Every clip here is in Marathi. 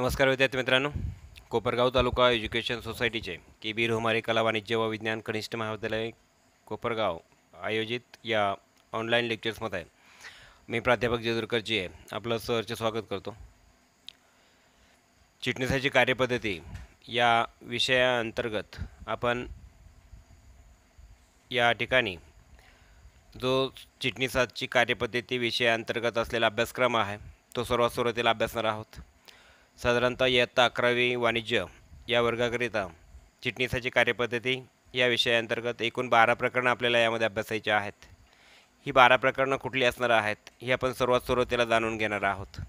नमस्कार विद्यार्थी मित्रांनो, कोपरगाव तालुका एज्युकेशन सोसायटीचे के.बी. रोहमारे कला वाणिज्य व विज्ञान कनिष्ठ महाविद्यालय कोपरगाव आयोजित या ऑनलाईन लेक्चर्समध्ये मी प्राध्यापक जेजुरकरजी आहे आपलं सहर्ष स्वागत करतो. चिटणीसाची कार्यपद्धती या विषयाअंतर्गत आपण या ठिकाणी जो चिटणीसाची कार्यपद्धती विषयाअंतर्गत असलेला अभ्यासक्रम आहे तो सर्वात सुरुवातीला अभ्यासणार आहोत. साधारणतः इयत्ता 11वी वाणिज्य या वर्गाकरिता चिटणीसाची कार्यपद्धती या विषयाअंतर्गत एकूण 12 प्रकरणं आपल्याला यामध्ये अभ्यासायची आहेत. ही 12 प्रकरणं कुठली असणार आहेत हे आपण सर्वात सुरुवातीला जाणून घेणार आहोत.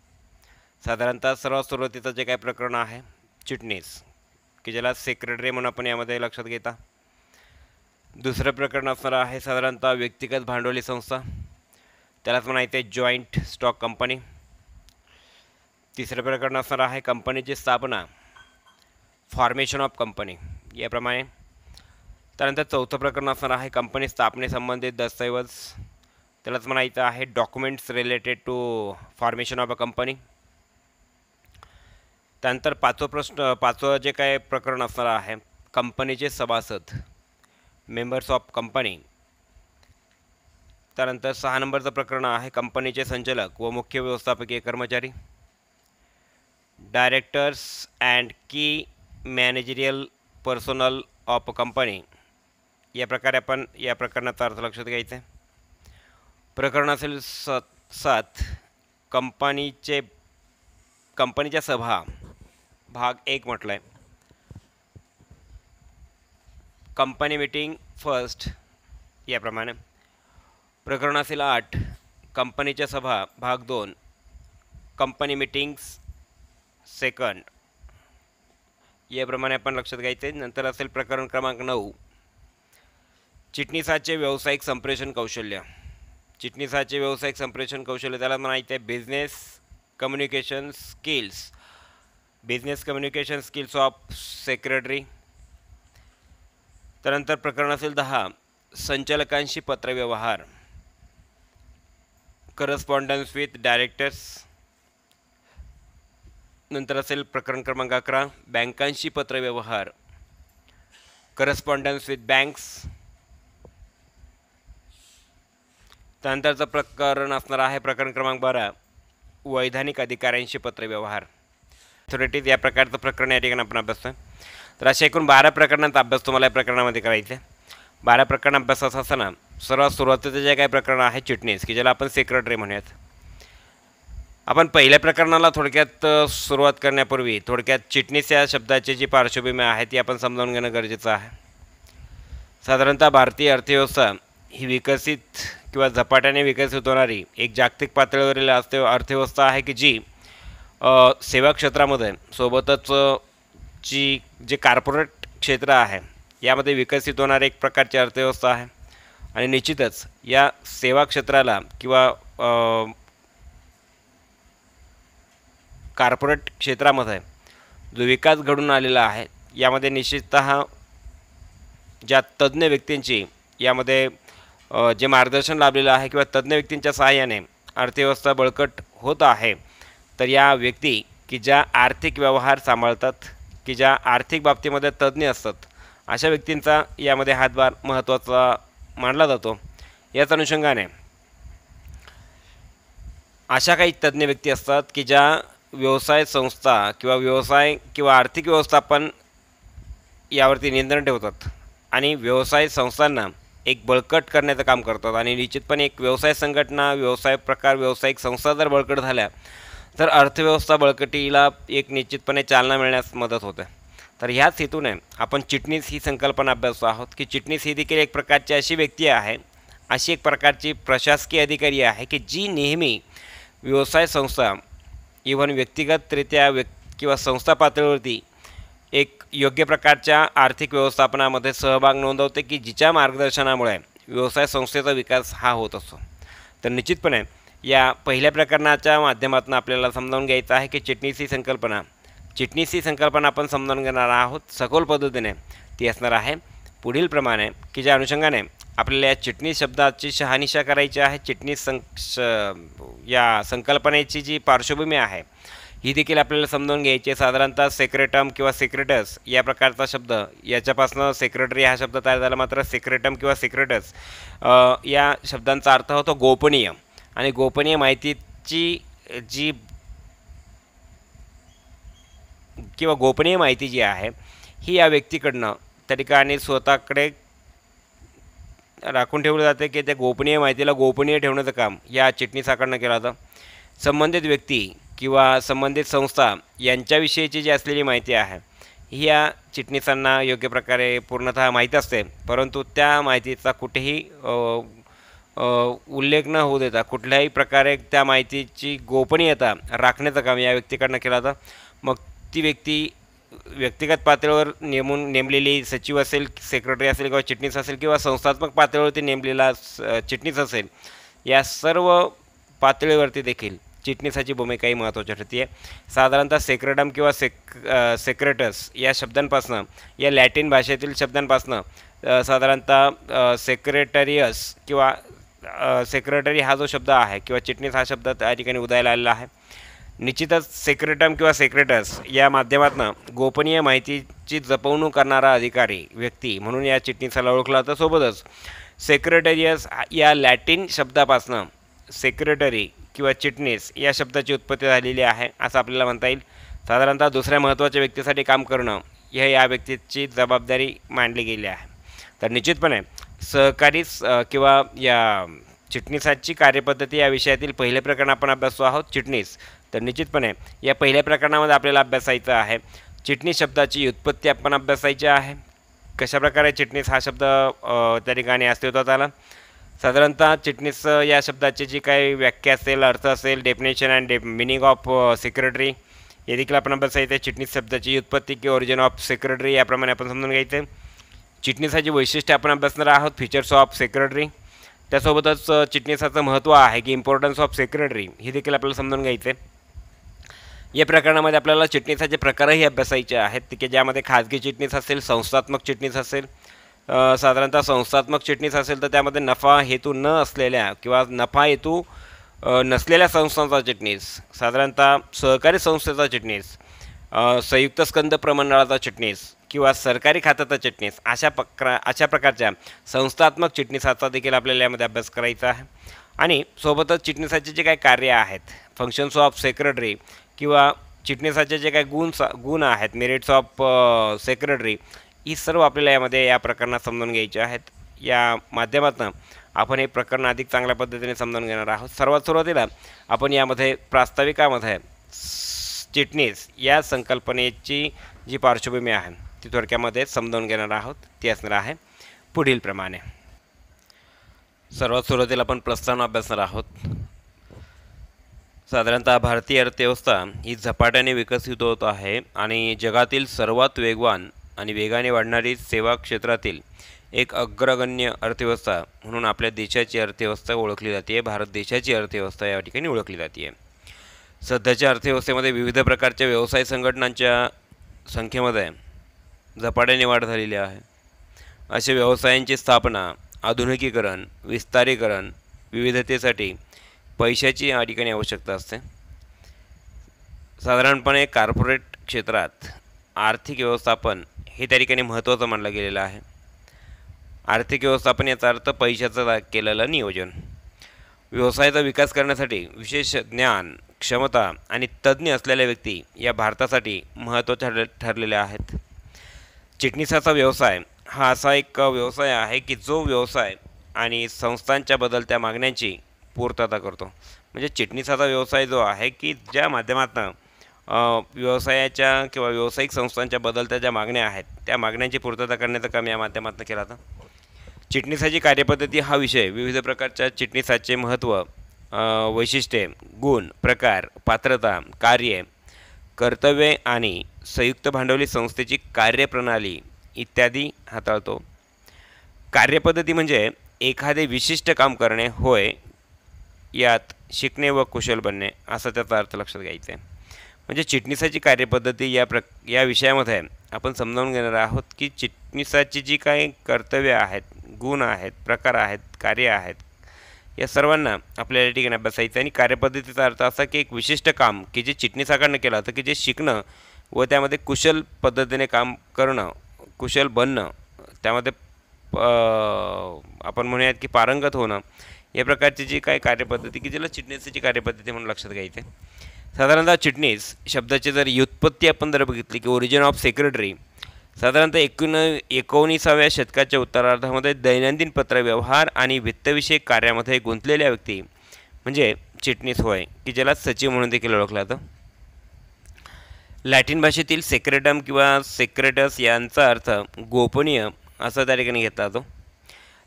साधारणतः सर्वात सुरुवातीचं जे काही प्रकरण आहे चिटणीस की ज्याला सेक्रेटरी म्हणून आपण यामध्ये लक्षात घेता. दुसरं प्रकरण असणार आहे साधारणतः व्यक्तिगत भांडवली संस्था, त्यालाच म्हणायचे जॉईंट स्टॉक कंपनी. तिसरं प्रकरण असणार आहे कंपनीची स्थापना, फॉर्मेशन ऑफ कंपनी याप्रमाणे. त्यानंतर चौथं प्रकरण असणार आहे कंपनी स्थापनेसंबंधित दस्तऐवज, त्यालाच म्हणायचं आहे documents related to formation of a company. त्यानंतर पाचवं जे काय प्रकरण असणार आहे कंपनीचे सभासद, मेंबर्स ऑफ कंपनी. त्यानंतर 6 नंबरचं प्रकरण आहे कंपनीचे संचालक व मुख्य व्यवस्थापकीय कर्मचारी, डायरेक्टर्स अँड की मॅनेजरियल पर्सनल ऑफ कंपनी. या प्रकारे आपण या प्रकरणाचा अर्थ लक्षात घ्यायचा आहे. प्रकरण असेल 7 कंपनीच्या सभा, भाग 1 म्हटलं आहे. कंपनी मीटिंग फर्स्ट याप्रमाणे. प्रकरण असेल 8 कंपनीच्या सभा, भाग 2 कंपनी मीटिंग्स सेकंड याप्रमाणे आपण लक्षात घ्यायचे. नंतर असेल प्रकरण क्रमांक 9 चिटणीसाचे व्यावसायिक संप्रेषण कौशल्य. चिटणीसाचे व्यावसायिक संप्रेषण कौशल्य त्याला म्हणायचे आहे business communication skills, business communication skills of secretary. त्यानंतर प्रकरण असेल 10 संचालकांशी पत्रव्यवहार, करस्पॉन्डन्स विथ डायरेक्टर्स. नंतर असेल प्रकरण क्रमांक 11 बँकांशी पत्रव्यवहार, करस्पॉन्डन्स विथ बँक्स. त्यानंतरचं प्रकरण असणार आहे प्रकरण क्रमांक 12 वैधानिक अधिकाऱ्यांशी पत्रव्यवहार, अथॉरिटीज. या प्रकारचं प्रकरण या ठिकाणी आपण अभ्यासतोय. तर अशा एकूण 12 प्रकरणांचा अभ्यास तुम्हाला या प्रकरणामध्ये करायचा आहे. 12 प्रकरण अभ्यासाचा असताना सर्वात सुरुवातीचं जे काही प्रकरण आहे चिटणीस की ज्याला आपण सेक्रेटरी म्हणूयात. आपण पहिल्या प्रकरणाला थोडक्यात सुरुवात करण्यापूर्वी थोडक्यात चिटणीस या शब्दाची जी पार्श्वभूमी आहे ती आपण समजावून घेणं गरजेचं आहे. साधारणतः भारतीय अर्थव्यवस्था ही विकसित किंवा झपाट्याने विकसित होणारी एक जागतिक पातळीवरील अर्थव्यवस्था आहे की जी सेवा क्षेत्रामध्ये सोबतच जे कॉर्पोरेट क्षेत्र आहे यामध्ये विकसित होणारी एक प्रकारची अर्थव्यवस्था आहे. आणि निश्चितच या सेवा क्षेत्राला किंवा कॉर्पोरेट क्षेत्रामध्ये जो विकास घडून आलेला आहे यामध्ये निश्चिततः ज्या तज्ज्ञ व्यक्तींची यामध्ये जे मार्गदर्शन लाभलेलं आहे किंवा तज्ज्ञ व्यक्तींच्या सहाय्याने अर्थव्यवस्था बळकट होत आहे. तर या व्यक्ती की ज्या आर्थिक व्यवहार सांभाळतात, की ज्या आर्थिक बाबतीमध्ये तज्ज्ञ असतात, अशा व्यक्तींचा यामध्ये हातभार महत्त्वाचा मानला जातो. याच अनुषंगाने अशा काही तज्ज्ञ व्यक्ती असतात की ज्या व्यवसाय संस्था किंवा व्यवसाय किंवा आर्थिक व्यवस्थापन यावरती नियंत्रण ठेवतात आणि व्यवसाय संस्थांना एक बळकट करण्याचं काम करतात. आणि निश्चितपणे एक व्यवसाय संघटना, व्यवसाय प्रकार, व्यावसायिक संस्था जर बळकट झाल्या तर अर्थव्यवस्था बळकटीला एक निश्चितपणे चालना मिळण्यास मदत होते. तर ह्याच हेतूने आपण चिटणीस ही संकल्पना अभ्यासतो आहोत की चिटणीस ही देखील एक प्रकारची अशी व्यक्ती आहे, अशी एक प्रकारची प्रशासकीय अधिकारी आहे की जी नेहमी व्यवसाय संस्था इव्हन व्यक्तिगतरित्या किंवा संस्था पातळीवरती एक योग्य प्रकारच्या आर्थिक व्यवस्थापनामध्ये सहभाग नोंदवते की जिच्या मार्गदर्शनामुळे व्यवसाय संस्थेचा विकास हा होत असतो. तर निश्चितपणे या पहिल्या प्रकरणाच्या माध्यमातून आपल्याला समजावून घ्यायचं आहे की चिटणीस ही संकल्पना आपण समजावून घेणार आहोत सखोल पद्धतीने. ती असणार आहे पुढील प्रमाणे की ज्या अनुषंगाने आपल्याला या चिटणीस शब्दाची शहानिशा करायची आहे. चिटणीस या संकल्पनेची जी पार्श्वभूमी आहे ही देखील आपल्याला समजून घ्यायची आहे. साधारणतः सेक्रेटम किंवा सेक्रेटस या प्रकारचा शब्द, याच्यापासून सेक्रेटरी हा शब्द तयार झाला. मात्र सेक्रेटम किंवा सेक्रेटस या शब्दांचा अर्थ होतो गोपनीय. आणि गोपनीय माहितीची जी किंवा गोपनीय माहिती जी आहे ही या व्यक्तीकडनं त्या ठिकाणी स्वतःकडे राखून ठेवलं जाते, की त्या गोपनीय माहितीला गोपनीय ठेवण्याचं काम या चिटणीसाकडनं केलं जातं. संबंधित व्यक्ती किंवा संबंधित संस्था यांच्याविषयीची जी असलेली माहिती आहे ही या चिटणीसांना योग्य प्रकारे पूर्णतः माहीत असते, परंतु त्या माहितीचा कुठेही उल्लेख न होऊ देता कुठल्याही प्रकारे त्या माहितीची गोपनीयता राखण्याचं काम या व्यक्तीकडनं केलं जातं. मग ती व्यक्ती व्यक्तिगत पातळीवर नेमलेली सचिव असेल, सेक्रेटरी असेल किंवा चिटणीस असेल, किंवा संस्थात्मक पातळीवरती नेमलेला चिटणीस असेल, या सर्व पातळीवरती देखील चिटणीसाची भूमिका ही महत्त्वाची ठरते आहे. साधारणतः सेक्रेटम किंवा सेक्रेटस या शब्दांपासून, या लॅटिन भाषेतील शब्दांपासून साधारणतः सेक्रेटरियस किंवा सेक्रेटरी हा जो शब्द आहे किंवा चिटणीस हा शब्द त्या ठिकाणी उदयाला आलेला आहे. निश्चितच सेक्रेटम किंवा सेक्रेटस या माध्यमातून गोपनीय माहितीची जपवणूक करणारा अधिकारी व्यक्ती म्हणून या चिटणीसाला ओळखला जातं. सोबतच सेक्रेटरियस या लॅटिन शब्दापासून सेक्रेटरी किंवा चिटणीस या शब्दाची उत्पत्ती झालेली आहे असं आपल्याला म्हणता येईल. साधारणतः दुसऱ्या महत्त्वाच्या व्यक्तीसाठी काम करणं हे या व्यक्तीची जबाबदारी मांडली गेली आहे. तर निश्चितपणे सहकारी किंवा या चिटणीसाची कार्यपद्धती या विषयातील पहिले प्रकरण आपण अभ्यासतो आहोत, चिटणीस. तर निश्चितपणे या पहिल्या प्रकरणामध्ये आपल्याला अभ्यासायचं आहे चिटणीस शब्दाची उत्पत्ती आपण अभ्यासायची आहे. कशाप्रकारे चिटणीस हा शब्द त्या ठिकाणी अस्तित्वात आला. साधारणतः चिटणीस या शब्दाची जी काही व्याख्या असेल, अर्थ असेल, definition and meaning of secretary हे देखील आपण अभ्यासायचं आहे. चिटणीस शब्दाची उत्पत्ती किंवा ओरिजिन ऑफ सेक्रेटरी याप्रमाणे आपण समजून घ्यायचं. चिटणीसाची वैशिष्ट्ये आपण अभ्यासणार आहोत, फीचर्स ऑफ सेक्रेटरी. त्यासोबतच चिटणीसाचं महत्त्व आहे की इम्पॉर्टन्स ऑफ सेक्रेटरी हे देखील आपल्याला समजून घ्यायचं आहे. या प्रकरणामध्ये आपल्याला चिटणीसाचे प्रकारही अभ्यासायचे आहेत, की ज्यामध्ये खाजगी चिटणीस असेल, संस्थात्मक चिटणीस असेल. साधारणतः संस्थात्मक चिटणीस असेल तर त्यामध्ये नफा हेतू न असलेल्या किंवा नफा हेतू नसलेल्या संस्थांचा चिटणीस, साधारणतः सहकारी संस्थेचा चिटणीस, संयुक्त स्कंद प्रमंडळाचा चिटणीस किंवा सरकारी खात्याचा चिटणीस, अशा प्रकारच्या संस्थात्मक चिटणीसाचा देखील आपल्याला यामध्ये अभ्यास करायचा आहे. आणि सोबतच चिटणीसाचे जे काही कार्य आहेत, फंक्शन्स ऑफ सेक्रेटरी किंवा चिटणीसाचे जे काही गुण आहेत, मेरिट्स ऑफ सेक्रेटरी, ही सर्व आपल्याला यामध्ये या प्रकरणात समजून घ्यायचे आहेत. या माध्यमातून आपण हे प्रकरण अधिक चांगल्या पद्धतीने समजून घेणार आहोत. सर्वात सुरुवातीला आपण यामध्ये प्रास्ताविकामध्ये चिटणीस या संकल्पनेची जी पार्श्वभूमी आहे ती थोडक्यामध्ये समजून घेणार आहोत. ती असणार आहे पुढील प्रमाणे. सर्वात सुरुवातीला आपण प्रस्तावना अभ्यासणार आहोत. साधारणतः भारतीय अर्थव्यवस्था ही झपाट्याने विकसित होत आहे आणि जगातील सर्वात वेगवान आणि वेगाने वाढणारी सेवा क्षेत्रातील एक अग्रगण्य अर्थव्यवस्था म्हणून आपल्या देशाची अर्थव्यवस्था ओळखली जाते. भारत देशाची अर्थव्यवस्था या ठिकाणी ओळखली जाते. सध्याच्या अर्थव्यवस्थेमध्ये विविध प्रकारच्या व्यवसाय संघटनांच्या संख्येमध्ये झपाट्याने वाढ झालेली आहे. अशा व्यवसायांची स्थापना, आधुनिकीकरण, विस्तारीकरण, विविधतेसाठी पैशाची या ठिकाणी आवश्यकता असते. साधारणपणे कॉर्पोरेट क्षेत्रात आर्थिक व्यवस्थापन हे त्या ठिकाणी महत्त्वाचं मानलं गेलेलं आहे. आर्थिक व्यवस्थापन याचा अर्थ पैशाचं केलेलं नियोजन. व्यवसायाचा विकास करण्यासाठी विशेष ज्ञान, क्षमता आणि तज्ज्ञ असलेल्या व्यक्ती या भारतासाठी महत्त्वाच्या ठरलेल्या आहेत. चिटणीसाचा व्यवसाय हा असा एक व्यवसाय आहे की जो व्यवसाय आणि संस्थांच्या बदलत्या मागण्यांची पूर्तता करतो. म्हणजे चिटणीसाचा व्यवसाय जो आहे की ज्या माध्यमातून व्यवसायाच्या किंवा व्यावसायिक संस्थांच्या बदलत्या ज्या मागण्या आहेत त्या मागण्यांची पूर्तता करण्याचं काम या माध्यमातून केलं जातं. चिटणीसाची कार्यपद्धती हा विषय विविध प्रकारच्या चिटणीसाचे महत्त्व, वैशिष्ट्ये, गुण, प्रकार, पात्रता, कार्य, कर्तव्ये आणि संयुक्त भांडवली संस्थेची कार्यप्रणाली इत्यादी हाताळतो. कार्यपद्धती म्हणजे एखादे विशिष्ट काम करणे होय, यात शिकणे व कुशल बनणे असा त्याचा अर्थ लक्षात घ्यायचा आहे. म्हणजे चिटणीसाची कार्यपद्धती या विषयामध्ये आपण समजावून घेणार आहोत की चिटणीसाची जी काही कर्तव्य आहेत, गुण आहेत, प्रकार आहेत, कार्य आहेत, या सर्वांना आपल्याला या ठिकाणी अभ्यासायचं. आणि कार्यपद्धतीचा अर्थ असा की एक विशिष्ट काम की जे चिटणीसाकडनं केलं होतं की जे शिकणं व त्यामध्ये कुशल पद्धतीने काम करणं, कुशल बनणं, त्यामध्ये आपण म्हणूयात की पारंगत होणं, या प्रकारची जी काही कार्यपद्धती की ज्याला चिटणीसाची कार्यपद्धती म्हणून लक्षात घ्यायचे. साधारणतः चिटणीस शब्दाची जर व्युत्पत्ती आपण जर बघितली की ओरिजिन ऑफ सेक्रेटरी, साधारणतः 19व्या शतकाच्या उत्तरार्धामध्ये दैनंदिन पत्रव्यवहार आणि वित्तविषयक कार्यामध्ये गुंतलेल्या व्यक्ती म्हणजे चिटणीस होय, की ज्याला सचिव म्हणून देखील ओळखलं जातं. लॅटिन भाषेतील सेक्रेटम किंवा सेक्रेटस यांचा अर्थ गोपनीय असा त्या ठिकाणी घेतला जातो.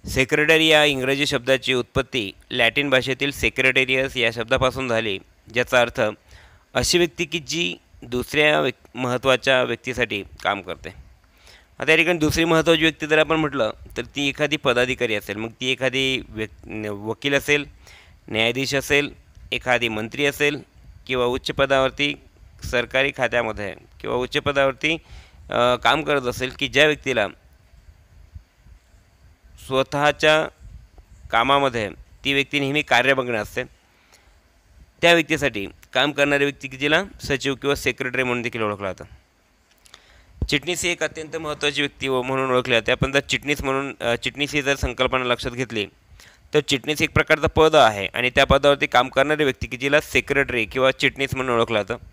सेक्रेटरी या इंग्रजी शब्दाची उत्पत्ती लॅटिन भाषेतील सेक्रेटेरियस या शब्दापासून झाली, ज्याचा अर्थ अशी व्यक्ती की जी दुसऱ्या महत्त्वाच्या व्यक्तीसाठी काम करते. आता या ठिकाणी दुसरी महत्त्वाची व्यक्ती जर आपण म्हटलं तर ती एखादी पदाधिकारी असेल, मग ती एखादी वकील असेल, न्यायाधीश असेल, एखादी मंत्री असेल, किंवा उच्च पदावरती सरकारी खात्यामध्ये किंवा उच्च पदावरती काम करत असेल, की ज्या व्यक्तीला स्वतःच्या कामामध्ये ती व्यक्ती नेहमी कार्यमग्न असते, त्या व्यक्तीसाठी काम करणारी व्यक्ती की जिला सचिव किंवा सेक्रेटरी म्हणून देखील ओळखलं जातं. चिटणीस ही एक अत्यंत महत्त्वाची व्यक्ती म्हणून ओळखली जाते. आपण जर चिटणीस ही जर संकल्पना लक्षात घेतली तर चिटणीस एक प्रकारचं पद आहे आणि त्या पदावरती काम करणारी व्यक्ती की जिला सेक्रेटरी किंवा चिटणीस म्हणून ओळखलं जातं.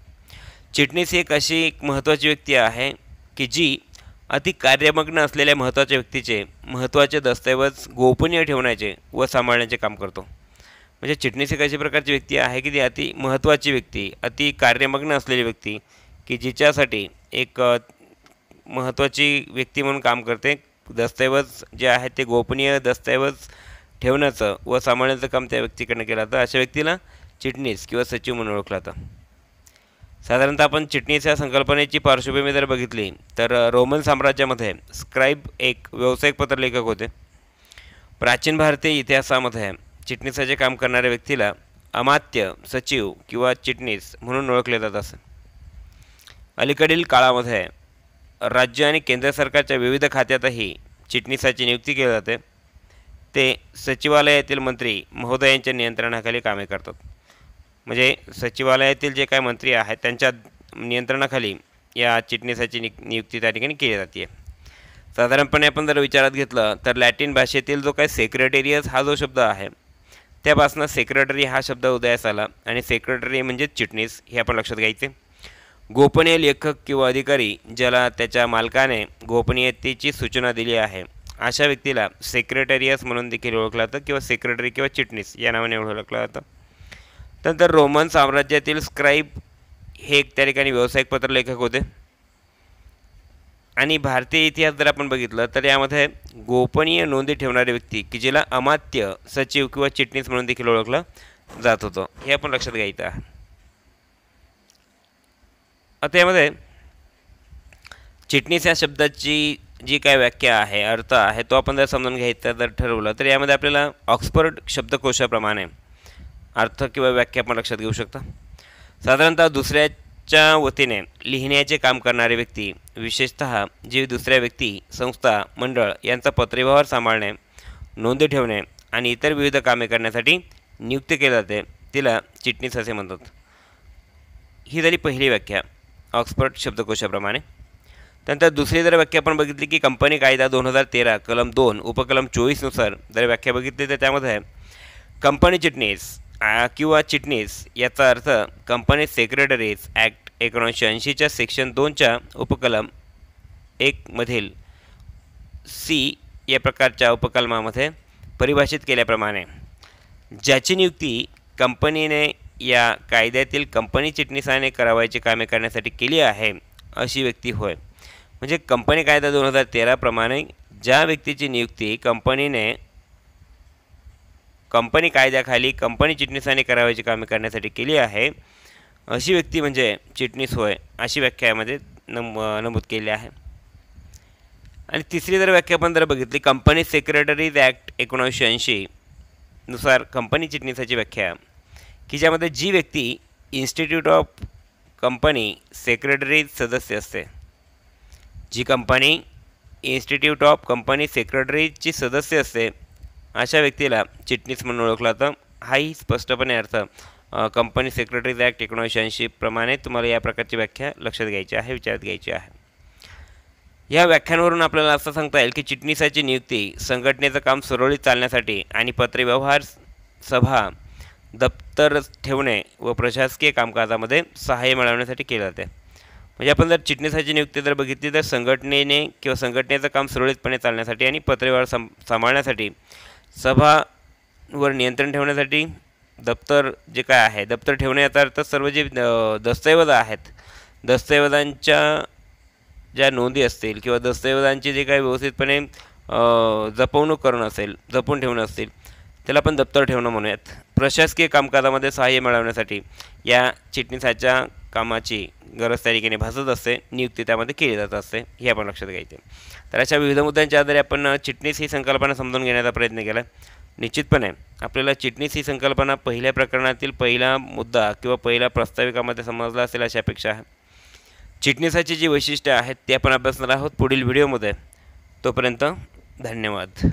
चिटणीस ही अशी एक महत्त्वाची व्यक्ती आहे की जी अति कार्यमग्न असलेल्या महत्त्वाच्या व्यक्तीचे महत्त्वाचे दस्तऐवज गोपनीय ठेवण्याचे व सांभाळण्याचे काम करतो. म्हणजे चिटणीस एक अशी प्रकारची व्यक्ती आहे की ती अति महत्त्वाची व्यक्ती, अति कार्यमग्न असलेली व्यक्ती की जिच्यासाठी एक महत्त्वाची व्यक्ती म्हणून काम करते. दस्तऐवज जे आहे ते गोपनीय दस्तऐवज ठेवण्याचं व सांभाळण्याचं काम त्या व्यक्तीकडनं केलं जातं. अशा व्यक्तीला चिटणीस किंवा सचिव म्हणून ओळखलं जातं. साधारणतः आपण चिटणीस या संकल्पनेची पार्श्वभूमी जर बघितली तर रोमन साम्राज्यामध्ये स्क्राईब एक व्यावसायिक पत्रलेखक होते. प्राचीन भारतीय इतिहासामध्ये चिटणीसाचे काम करणाऱ्या व्यक्तीला अमात्य, सचिव किंवा चिटणीस म्हणून ओळखले जात असे. अलीकडील काळामध्ये राज्य आणि केंद्र सरकारच्या विविध खात्यातही चिटणीसाची नियुक्ती केली जाते. ते सचिवालयातील मंत्री महोदयांच्या नियंत्रणाखाली कामे करतात. म्हणजे सचिवालयातील जे काही मंत्री आहेत त्यांच्या नियंत्रणाखाली या चिटणीसाची नियुक्ती त्या ठिकाणी केली जाते. साधारणपणे आपण जर विचारात घेतलं तर लॅटिन भाषेतील जो काही सेक्रेटेरियस हा जो शब्द आहे त्यापासून सेक्रेटरी हा शब्द उदयास आला आणि सेक्रेटरी म्हणजे चिटणीस हे आपण लक्षात घ्यायचे. गोपनीय लेखक किंवा अधिकारी ज्याला त्याच्या मालकाने गोपनीयतेची सूचना दिली आहे अशा व्यक्तीला सेक्रेटेरियस म्हणून देखील ओळखलं जातं किंवा सेक्रेटरी किंवा चिटणीस या नावाने ओळखलं जातं. नंतर रोमन साम्राज्यातील स्क्राईब हे एक त्या ठिकाणी व्यावसायिक पत्रलेखक होते. आणि भारतीय इतिहास जर आपण बघितलं तर यामध्ये गोपनीय नोंदी ठेवणारी व्यक्ती की जिला अमात्य, सचिव किंवा चिटणीस म्हणून देखील ओळखलं जात होतं, हे आपण लक्षात घ्यायचं आहे. आता यामध्ये चिटणीस या शब्दाची जी काय व्याख्या आहे, अर्थ आहे, तो आपण जर समजून घ्यायचा जर ठरवलं तर यामध्ये आपल्याला ऑक्सफर्ड शब्दकोशाप्रमाणे अर्थ किंवा व्याख्या आपण लक्षात घेऊ शकता. साधारणतः दुसऱ्याच्या वतीने लिहिण्याचे काम करणारी व्यक्ती, विशेषतः जी दुसऱ्या व्यक्ती, संस्था, मंडळ यांचा पत्रव्यवहार सांभाळणे, नोंदी ठेवणे आणि इतर विविध कामे करण्यासाठी नियुक्त केले जाते, तिला चिटणीस असे म्हणतात. ही झाली पहिली व्याख्या ऑक्सफर्ड शब्दकोशाप्रमाणे. त्यानंतर दुसरी जर व्याख्या आपण बघितली की कंपनी कायदा 2013 कलम 2 उपकलम 24 नुसार जर व्याख्या बघितली तर त्यामध्ये कंपनी चिटणीस किंवा चिटणीस याचा अर्थ कंपनी सेक्रेटरीज ॲक्ट 1980च्या सेक्शन 2च्या उपकलम 1 मधील सी या प्रकारच्या उपकलमामध्ये परिभाषित केल्याप्रमाणे ज्याची नियुक्ती कंपनीने या कायद्यातील कंपनी चिटणीसाने करावयाची कामे करण्यासाठी केली आहे अशी व्यक्ती होय. म्हणजे कंपनी कायदा 2013 प्रमाणे ज्या व्यक्तीची नियुक्ती कंपनीने कंपनी कायद्याखाली कंपनी चिटणीसाने करावयाची कामे करण्यासाठी केली आहे अशी व्यक्ती म्हणजे चिटणीस होय, अशी व्याख्या यामध्ये नमूद केली आहे. आणि तिसरी जर व्याख्या आपण जर बघितली कंपनी सेक्रेटरीज ॲक्ट 1980 नुसार कंपनी चिटणीसाची व्याख्या की ज्यामध्ये जी व्यक्ती इन्स्टिट्यूट ऑफ कंपनी सेक्रेटरीज सदस्य असते, जी कंपनी इन्स्टिट्यूट ऑफ कंपनी सेक्रेटरीजची सदस्य असते अशा व्यक्तीला चिटणीस म्हणून ओळखला जातं. हाही स्पष्टपणे अर्थ कंपनी सेक्रेटरीज ॲक्ट 1980 प्रमाणे तुम्हाला या प्रकारची व्याख्या लक्षात घ्यायची आहे, विचारात घ्यायची आहे. या व्याख्यानावरून आपल्याला असं सांगता येईल की चिटणीसाची नियुक्ती संघटनेचं काम सुरळीत चालण्यासाठी आणि पत्रव्यवहार, सभा, दप्तर ठेवणे व प्रशासकीय कामकाजामध्ये सहाय्य मिळवण्यासाठी केले जाते. म्हणजे आपण जर चिटणीसाची नियुक्ती जर बघितली तर संघटनेने किंवा संघटनेचं काम सुरळीतपणे चालण्यासाठी आणि पत्रव्यवहार सांभाळण्यासाठी, सभावर नियंत्रण ठेवण्यासाठी, दप्तर जे काय आहे दप्तर ठेवणे याचा अर्थ सर्व जे दस्तऐवज आहेत, दस्तऐवजांच्या ज्या नोंदी असतील किंवा दस्तऐवजांची जे काही व्यवस्थितपणे जपवणूक करणं असेल, जपून ठेवणं असतील, त्याला आपण दप्तर ठेवणं म्हणूयात. प्रशासकीय कामकाजामध्ये सहाय्य मिळवण्यासाठी या चिटणीसाच्या कामाची गरज त्या ठिकाणी भासत असते, नियुक्ती त्यामध्ये केली जात असते, हे आपण लक्षात घ्यायचे. तर अशा विविध मुद्द्यांच्या आधारे आपण चिटणीस ही संकल्पना समजून घेण्याचा प्रयत्न केला. निश्चितपणे आपल्याला चिटणीस ही संकल्पना पहिल्या प्रकरणातील पहिला मुद्दा किंवा पहिल्या प्रास्ताविकामध्ये समजला असेल अशी अपेक्षा आहे. चिटणीसाची जी वैशिष्ट्ये आहेत ती आपण अभ्यासणार आहोत पुढील व्हिडिओमध्ये. तोपर्यंत धन्यवाद.